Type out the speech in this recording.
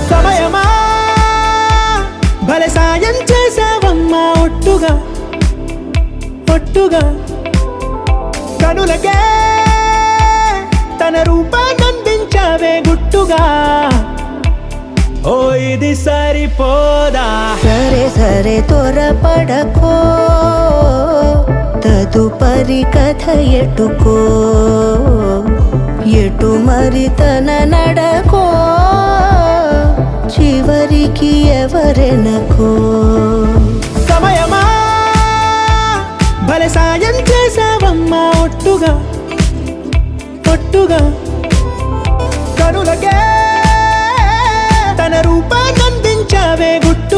సమయమా భలే సాయం చేసావమ్మా ఒట్టుగా ఒట్టుగా కనులకే తన రూపాన్నందించావే గుట్టుగా ఓ ఇది సరిపోదా సరే సరే త్వరపడకో తదుపరి కథ ఎటుకో ఎటు మరి తన నడకో చివరికి ఎవరెనకో సమయమా భలే సాయం చేసావమ్మా ఒట్టుగా ఒట్టుగా కనులకే